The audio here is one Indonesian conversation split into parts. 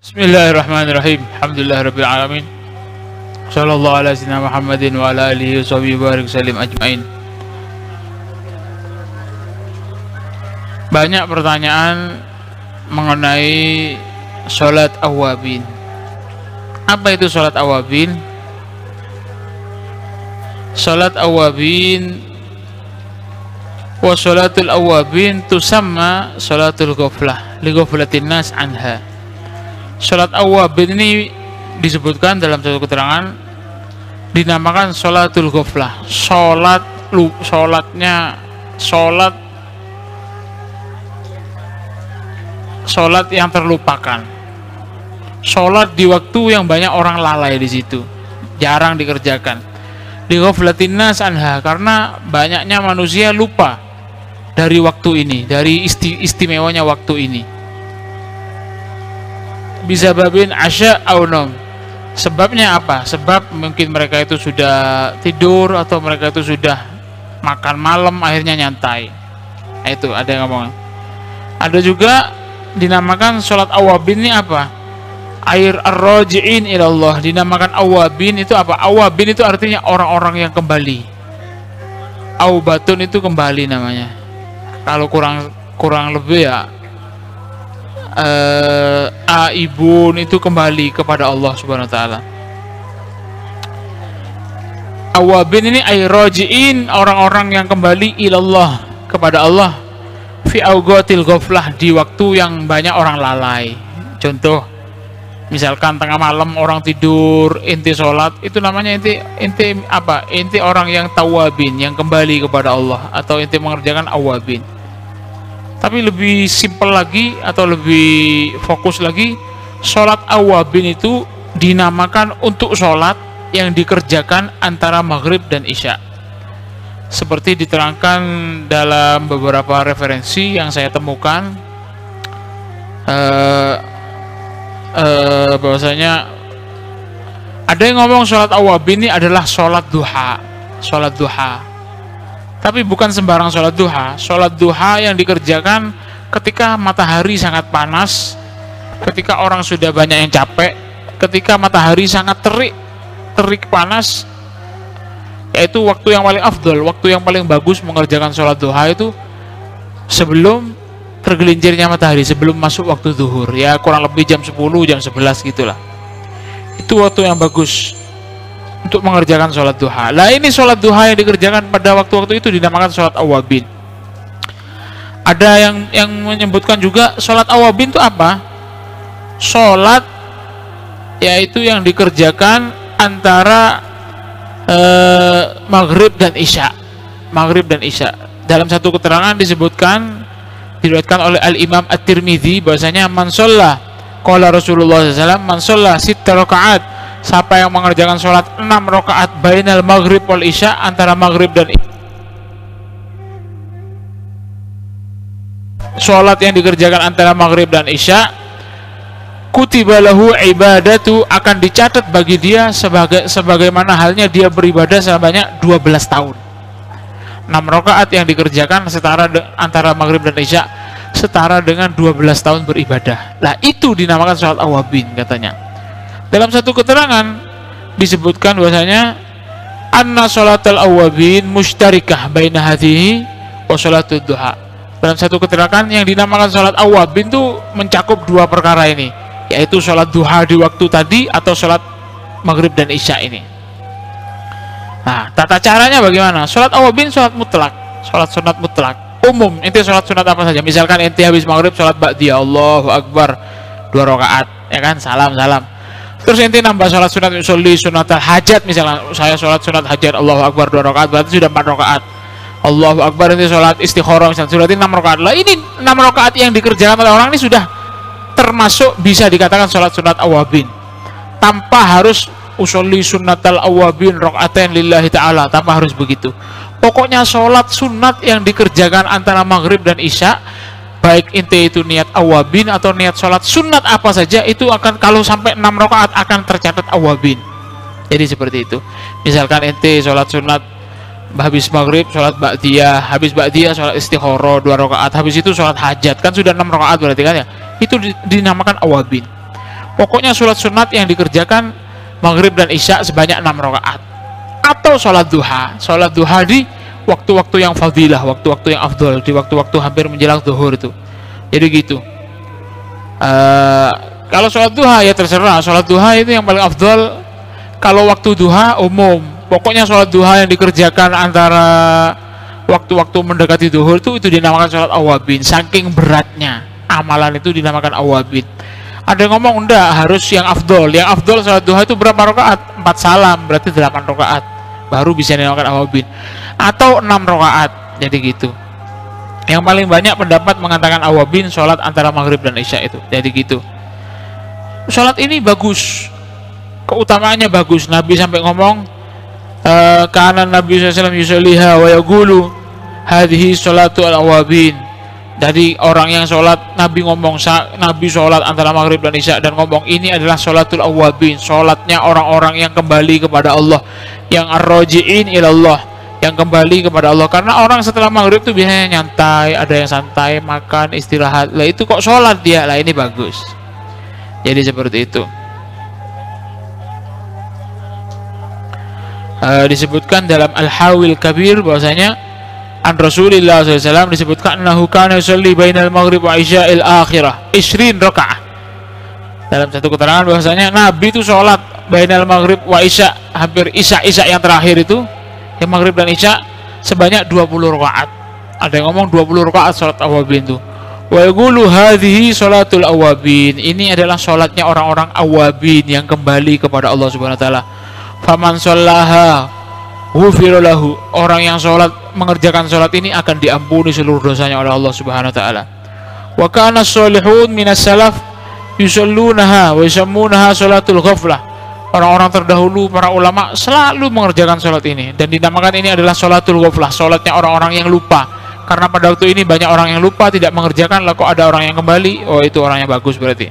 Bismillahirrahmanirrahim. Alhamdulillahirabbil alamin. Shallallahu ala sayyidina Muhammadin wa ala alihi washabihi barik salim ajmain. Banyak pertanyaan mengenai salat awabin. Apa itu salat awabin? Salat awabin wa salatul awabin tusamma salatul ghaflah li ghaflatin nas anha. Salat awabin ini disebutkan dalam satu keterangan dinamakan salatul ghaflah. Salat yang terlupakan. Salat di waktu yang banyak orang lalai di situ, jarang dikerjakan. Li ghaflatin nas anha, karena banyaknya manusia lupa dari waktu ini, dari istimewanya waktu ini. Bisa babin asya au nom. Sebabnya apa? Sebab mungkin mereka itu sudah tidur atau mereka itu sudah makan malam akhirnya nyantai. Itu ada yang ngomong. Ada juga dinamakan salat awabin ini apa? Air ar-raji'in ilallah. Dinamakan awabin itu apa? Awabin itu artinya orang-orang yang kembali. Aubatun itu kembali namanya. Kalau kurang lebih ya aibun itu kembali kepada Allah Subhanahu wa taala. Awabin ini ay rajiin, orang-orang yang kembali ilallah, kepada Allah, fi awqatil ghaflah, di waktu yang banyak orang lalai. Contoh, misalkan tengah malam orang tidur, inti sholat, itu namanya inti apa? Inti orang yang tawabin, yang kembali kepada Allah, atau inti mengerjakan awabin. Tapi lebih simpel lagi atau lebih fokus lagi, sholat awabin itu dinamakan untuk sholat yang dikerjakan antara maghrib dan isya. Seperti diterangkan dalam beberapa referensi yang saya temukan, bahwasanya ada yang ngomong sholat awabin ini adalah sholat duha. Sholat duha. Tapi bukan sembarang sholat duha. Sholat duha yang dikerjakan ketika matahari sangat panas, ketika orang sudah banyak yang capek, ketika matahari sangat terik panas, yaitu waktu yang paling afdol, waktu yang paling bagus mengerjakan sholat duha itu sebelum tergelincirnya matahari, sebelum masuk waktu zuhur, ya kurang lebih jam 10, jam 11 gitulah. Itu waktu yang bagus untuk mengerjakan sholat duha. Nah, ini sholat duha yang dikerjakan pada waktu-waktu itu dinamakan sholat awabin. Ada yang menyebutkan juga sholat awabin itu apa? Sholat yaitu yang dikerjakan antara maghrib dan isya. Maghrib dan isya. Dalam satu keterangan disebutkan, diriwayatkan oleh Al-Imam At-Tirmidzi, bahwasanya man shalla, qala Rasulullah SAW, man shalla 6 rakaat, siapa yang mengerjakan sholat 6 rakaat bainal maghrib wal isya, antara maghrib dan isya. Sholat yang dikerjakan antara maghrib dan isya, kutiba lahu ibadatu, akan dicatat bagi dia sebagaimana halnya dia beribadah sebanyak 12 tahun. 6 rakaat yang dikerjakan setara antara maghrib dan isya setara dengan 12 tahun beribadah. Nah, itu dinamakan sholat awabin katanya. Dalam satu keterangan disebutkan bahwasanya anna sholatal awabin mushtarikah baina hadhihi wa sholatud duha. Dalam satu keterangan yang dinamakan sholat awabin itu mencakup dua perkara ini, yaitu sholat duha di waktu tadi atau sholat maghrib dan isya ini. Nah, tata caranya bagaimana? Sholat awabin sholat mutlak, sholat sunat mutlak umum. Inti sholat sunat apa saja, misalkan inti habis maghrib sholat ba'diyah, Allahu Akbar 2 rakaat, ya kan, salam. Terus inti nambah sholat sunat usolli sunatal hajat, misalnya saya sholat sunat hajat Allahu Akbar 2 rakaat, berarti sudah 4 rakaat. Allahu Akbar ini sholat istikharah, misalnya sudah 6 rakaat. Lah, ini 6 rakaat yang dikerjakan oleh orang ini sudah termasuk bisa dikatakan sholat sunat awabin, tanpa harus usolli sunatal awabin rakaatain lillahi ta'ala, tanpa harus begitu. Pokoknya sholat sunat yang dikerjakan antara maghrib dan isya, baik inti itu niat awabin atau niat sholat sunat apa saja, itu akan, kalau sampai 6 rakaat akan tercatat awabin. Jadi seperti itu. Misalkan inti sholat sunat habis maghrib sholat ba'diyah, habis ba'diyah sholat istikharah 2 rakaat, habis itu sholat hajat, kan sudah 6 rakaat berarti kan ya, itu dinamakan awabin. Pokoknya sholat sunat yang dikerjakan maghrib dan isya sebanyak 6 rakaat. Atau sholat duha. Sholat duha di waktu-waktu yang fadilah, waktu-waktu yang afdol, di waktu-waktu hampir menjelang zuhur itu. Jadi gitu. Kalau sholat duha ya terserah. Sholat duha itu yang paling afdol. Kalau waktu duha umum. Pokoknya sholat duha yang dikerjakan antara waktu-waktu mendekati zuhur itu dinamakan sholat awabin. Saking beratnya amalan itu dinamakan awabin. Ada yang ngomong enggak, harus yang afdol. Yang afdol sholat duha itu berapa rakaat? 4 salam, berarti 8 rakaat. Baru bisa dinamakan awabin. Atau 6 rakaat. Jadi gitu. Yang paling banyak pendapat mengatakan awabin sholat antara maghrib dan isya itu. Jadi gitu. Sholat ini bagus. Keutamaannya bagus. Nabi sampai ngomong, karena Nabi SAW yusalliha wa yaqulu hadhihi sholatu al-awabin. Jadi orang yang sholat, Nabi ngomong, Nabi sholat antara maghrib dan isya dan ngomong ini adalah sholatul awabin, sholatnya orang-orang yang kembali kepada Allah, yang ar-raji'in ilallah, yang kembali kepada Allah. Karena orang setelah maghrib itu biasanya nyantai, ada yang santai, makan, istirahat. Lah itu kok sholat dia, lah ini bagus. Jadi seperti itu. Disebutkan dalam Al-Hawil Kabir bahwasanya an Rasulillah SAW disebutkan annahu kana yusalli bainal maghrib wa isya'il akhirah 20 rakaat. Dalam satu keterangan bahwasanya Nabi itu sholat bainal maghrib wa isya, hampir isya yang terakhir itu, yang maghrib dan isya sebanyak 20 rakaat. Ada yang ngomong 20 rakaat sholat awabin itu. Wa yaqulu hadhihi sholatul awabin. Ini adalah sholatnya orang-orang awabin yang kembali kepada Allah Subhanahu wa taala. Faman shallaha ghufiralahu, orang yang sholat mengerjakan sholat ini akan diampuni seluruh dosanya oleh Allah Subhanahu wa taala. Wa kana sholihun minas salaf yusallunaha wa yusammunaha sholatul ghaflah. Orang-orang terdahulu, para ulama selalu mengerjakan sholat ini dan dinamakan ini adalah sholatul ghaflah, sholatnya orang-orang yang lupa. Karena pada waktu ini banyak orang yang lupa, tidak mengerjakan, lah kok ada orang yang kembali, oh itu orang yang bagus berarti.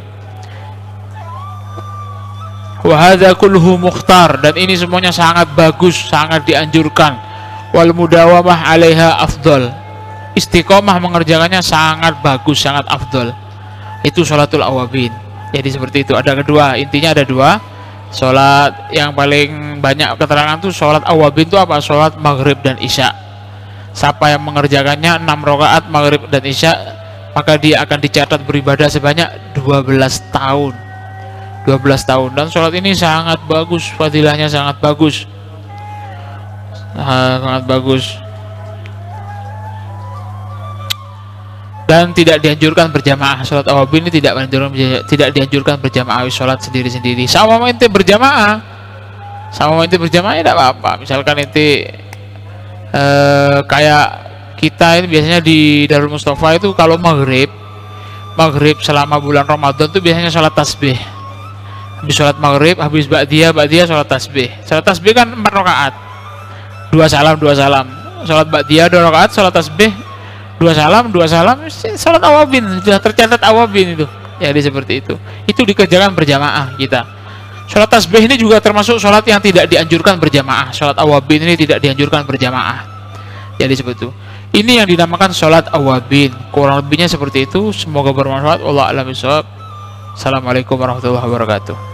Wa hadza kulluhu mukhtar, dan ini semuanya sangat bagus, sangat dianjurkan. Wal mudawamah 'alaiha afdal. Istiqomah mengerjakannya sangat bagus, sangat afdal. Itu sholatul awabin. Jadi seperti itu. Ada kedua, intinya ada dua. Sholat yang paling banyak keterangan tuh sholat awabin itu apa? Sholat maghrib dan isya. Siapa yang mengerjakannya 6 rakaat maghrib dan isya, maka dia akan dicatat beribadah sebanyak 12 tahun. 12 tahun. Dan sholat ini sangat bagus, fadilahnya sangat bagus, sangat bagus, dan tidak dianjurkan berjamaah. Sholat awabin ini tidak dianjurkan berjamaah, sholat sendiri-sendiri. Sama ente berjamaah, sama ente berjamaah tidak apa-apa. Misalkan ente kayak kita ini biasanya di Darul Mustafa itu kalau maghrib selama bulan Ramadan itu biasanya sholat tasbih. Habis sholat maghrib, habis ba'diyah sholat tasbih. Sholat tasbih kan 4 rakaat, 2 salam. Sholat ba'diyah 2 rakaat, sholat tasbih 2 salam. Sholat awabin, sudah tercatat awabin itu. Jadi seperti itu. Itu dikerjakan berjamaah kita. Sholat tasbih ini juga termasuk sholat yang tidak dianjurkan berjamaah. Sholat awabin ini tidak dianjurkan berjamaah. Jadi seperti itu. Ini yang dinamakan sholat awabin. Kurang lebihnya seperti itu. Semoga bermanfaat. Wallahu a'lam bishawab. Assalamualaikum warahmatullahi wabarakatuh.